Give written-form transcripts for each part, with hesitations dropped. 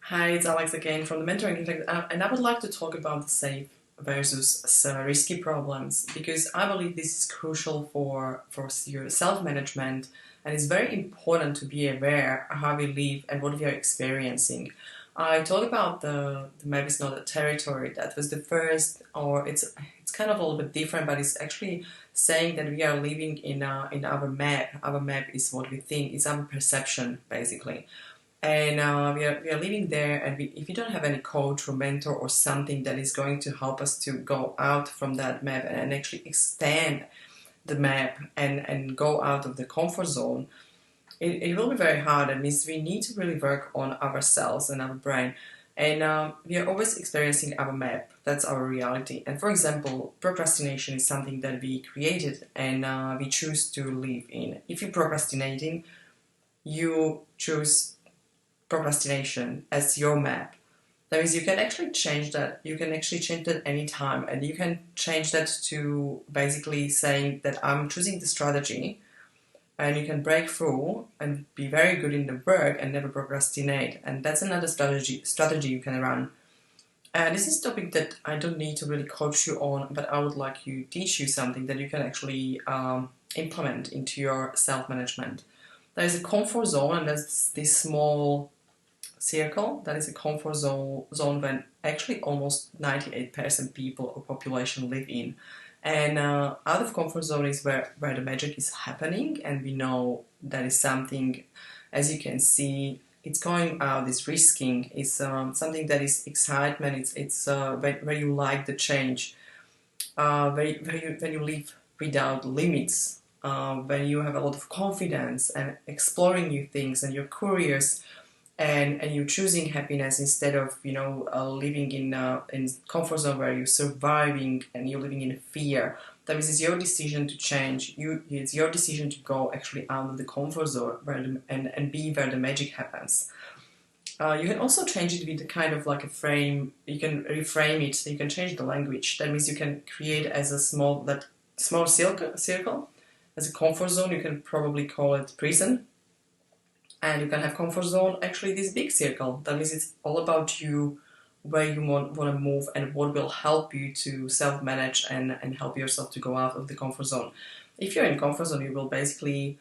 Hi, it's Alex again from the Mentoring Effect, and I would like to talk about the safe versus risky problems because I believe this is crucial for your self-management, and it's very important to be aware of how we live and what we are experiencing. I talk about the map is not a territory. That was the first, or it's kind of a little bit different, but it's actually saying that we are living in our map. Our map is what we think, it's our perception basically, and we are living there, and if you don't have any coach or mentor or something that is going to help us to go out from that map and actually extend the map and go out of the comfort zone, it will be very hard. It means we need to really work on ourselves and our brain, and we are always experiencing our map. That's our reality. And for example, procrastination is something that we created, and we choose to live in. If you're procrastinating, you choose procrastination as your map. That means you can actually change that. You can actually change that anytime, and you can change that to basically saying that I'm choosing the strategy, and you can break through and be very good in the work and never procrastinate. And that's another strategy you can run. And this is a topic that I don't need to really coach you on, but I would like to teach you something that you can actually implement into your self-management. There is a comfort zone, and there's this small circle that is a comfort zone when actually almost 98% people or population live in. And out of comfort zone is where the magic is happening, and we know that is something, as you can see, it's going out, it's risking, it's something that is excitement, it's where you like the change, when you live without limits, when you have a lot of confidence and exploring new things and you're curious, and you're choosing happiness instead of living in comfort zone where you're surviving and you're living in fear. That means it's your decision to change. It's your decision to go actually out of the comfort zone and be where the magic happens. You can also change it with a kind of like a frame. You can reframe it. So you can change the language. That means you can create as a small circle as a comfort zone. You can probably call it prison, and you can have comfort zone actually this big circle. That means it's all about you, where you want to move and what will help you to self-manage and help yourself to go out of the comfort zone. If you're in comfort zone, you will basically,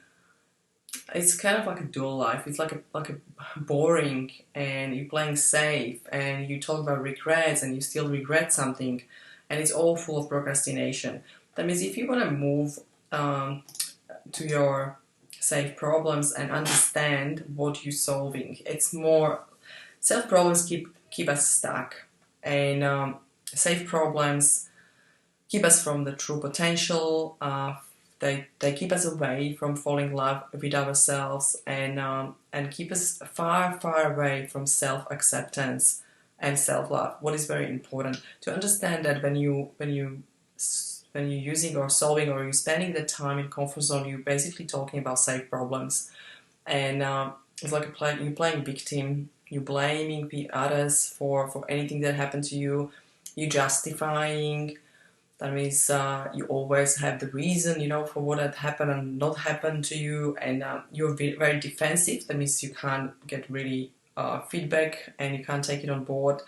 it's kind of like a dual life. It's like a boring, and you're playing safe and you talk about regrets and you still regret something, and it's all full of procrastination. That means if you want to move to your safe problems and understand what you're solving, it's more self problems keep us stuck, and safe problems keep us from the true potential. They keep us away from falling in love with ourselves, and keep us far away from self acceptance and self love. What is very important to understand that when you're using or solving or you're spending the time in comfort zone, you're basically talking about safe problems, and it's like you're playing victim. You're blaming the others for anything that happened to you. You're justifying. That means you always have the reason, for what had happened and not happened to you, and you're very defensive. That means you can't get really feedback, and you can't take it on board,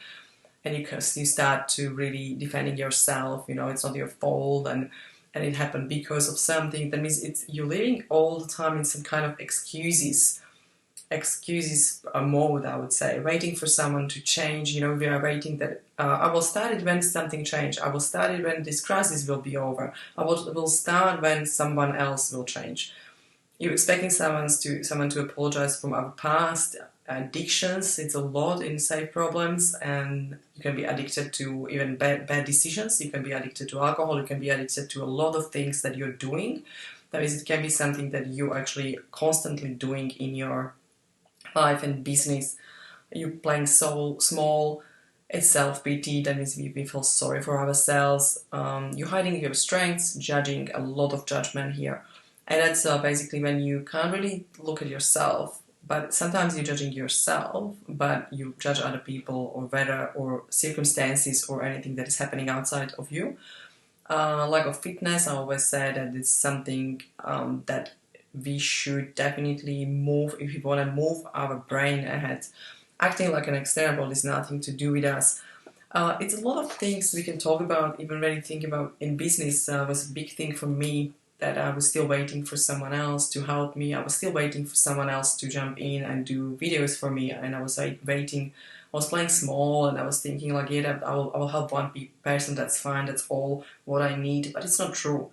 and you start to really defending yourself. It's not your fault, and it happened because of something. That means you're living all the time in some kind of excuses mode, I would say, waiting for someone to change. We are waiting that I will start it when something change. I will start it when this crisis will be over. I will start when someone else will change. You're expecting someone to apologize from our past addictions. It's a lot in safe problems, and you can be addicted to even bad decisions. You can be addicted to alcohol. You can be addicted to a lot of things that you're doing. That is, it can be something that you're actually constantly doing in your life and business. You're playing so small. It's self-pity. That means we feel sorry for ourselves. You're hiding your strengths, judging, a lot of judgment here. And that's basically when you can't really look at yourself, but sometimes you're judging yourself, but you judge other people or weather or circumstances or anything that is happening outside of you. Lack of fitness, I always say that it's something that we should definitely move if we want to move our brain ahead. acting like an external is nothing to do with us. It's a lot of things we can talk about, even when you think about in business. Was a big thing for me that I was still waiting for someone else to help me. I was still waiting for someone else to jump in and do videos for me, and I was waiting. I was playing small, and I was thinking like, yeah, I will help one person. That's fine. That's all what I need. But it's not true.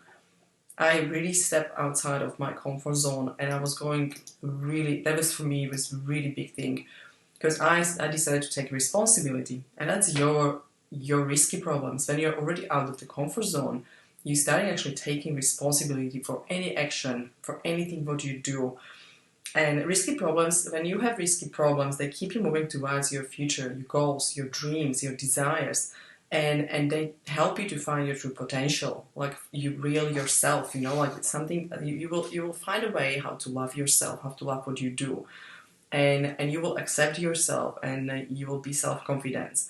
I really stepped outside of my comfort zone, and I was going really. That was for me was a really big thing because I decided to take responsibility, and that's your risky problems. When you're already out of the comfort zone, you start actually taking responsibility for any action, for anything what you do. And risky problems, when you have risky problems, they keep you moving towards your future, your goals, your dreams, your desires. And they help you to find your true potential, like you real yourself, like it's something that you will find a way how to love yourself, how to love what you do, and you will accept yourself, and you will be self-confident.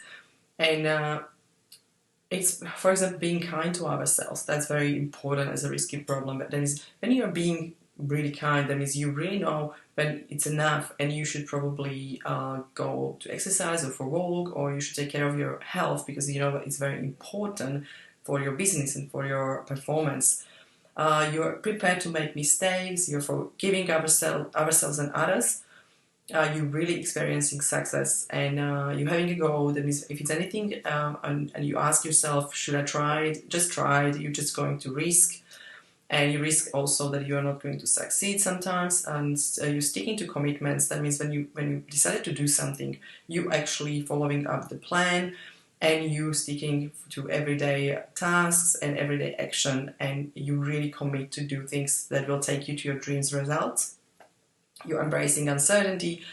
And it's, for example, being kind to ourselves. That's very important as a risky problem. But that is, when you're being really kind, that means you really know when it's enough, and you should probably go to exercise or for walk, or you should take care of your health, because you know it's very important for your business and for your performance. You're prepared to make mistakes. You're forgiving ourselves and others. You're really experiencing success, and you're having a go. That means if it's anything, and you ask yourself, should I try it? Just try it. You're just going to risk, and you risk also that you are not going to succeed sometimes, and you're sticking to commitments. That means when you decided to do something, you actually following up the plan, and you sticking to everyday tasks and everyday action, and you really commit to do things that will take you to your dreams results. You're embracing uncertainty,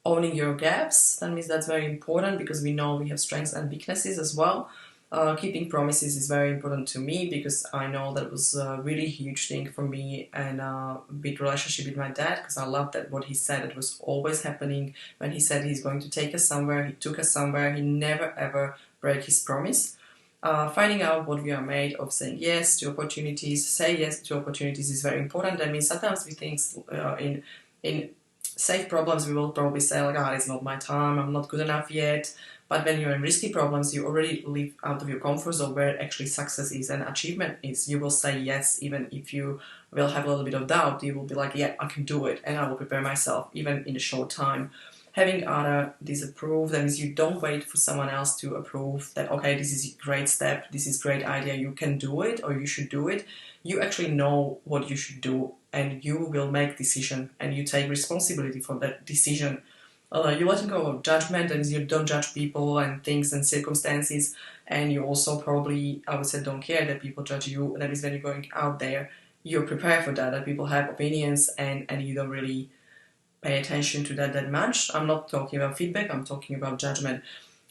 owning your gaps. That means that's very important, because we know we have strengths and weaknesses as well. Keeping promises is very important to me, because I know that was a really huge thing for me, and a big relationship with my dad, because I love that what he said. It was always happening. When he said he's going to take us somewhere, he took us somewhere. He never ever break his promise. Finding out what we are made of, saying yes to opportunities, say yes to opportunities is very important. That means sometimes we think in safe problems we will probably say like, it's not my time, I'm not good enough yet. But when you're in risky problems, you already live out of your comfort zone, where actually success is and achievement is. You will say yes, even if you will have a little bit of doubt. You will be like, yeah, I can do it, and I will prepare myself even in a short time. Having other disapprove, that means you don't wait for someone else to approve that, okay, this is a great step, this is a great idea, you can do it, or you should do it. You actually know what you should do, and you will make decision, and you take responsibility for that decision. You let go of judgment, and you don't judge people and things and circumstances, and you also probably, I would say, don't care that people judge you. That is, when you're going out there, you're prepared for that people have opinions, and you don't really pay attention to that much. I'm not talking about feedback, I'm talking about judgment.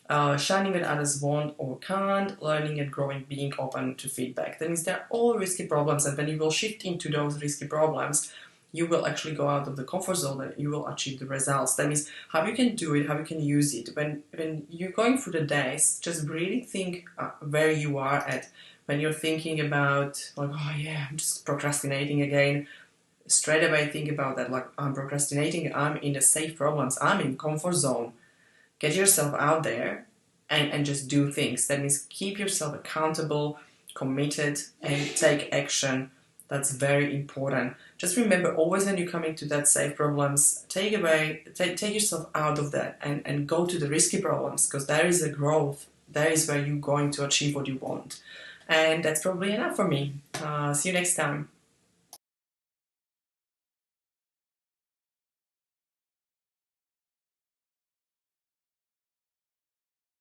Shining when others want or can't, learning and growing, being open to feedback. That means they're all risky problems, and when you will shift into those risky problems, you will actually go out of the comfort zone, and you will achieve the results. That means how you can do it, how you can use it. When you're going through the days, just really think where you are at. When you're thinking about like, oh yeah, I'm just procrastinating again, straight away think about that, like, I'm procrastinating, I'm in the safe problems, I'm in comfort zone. Get yourself out there and just do things. That means keep yourself accountable, committed, and take action. That's very important. Just remember, always when you're coming to that safe problems, take yourself out of that, and go to the risky problems, because there is a growth. There is where you're going to achieve what you want. And that's probably enough for me. See you next time.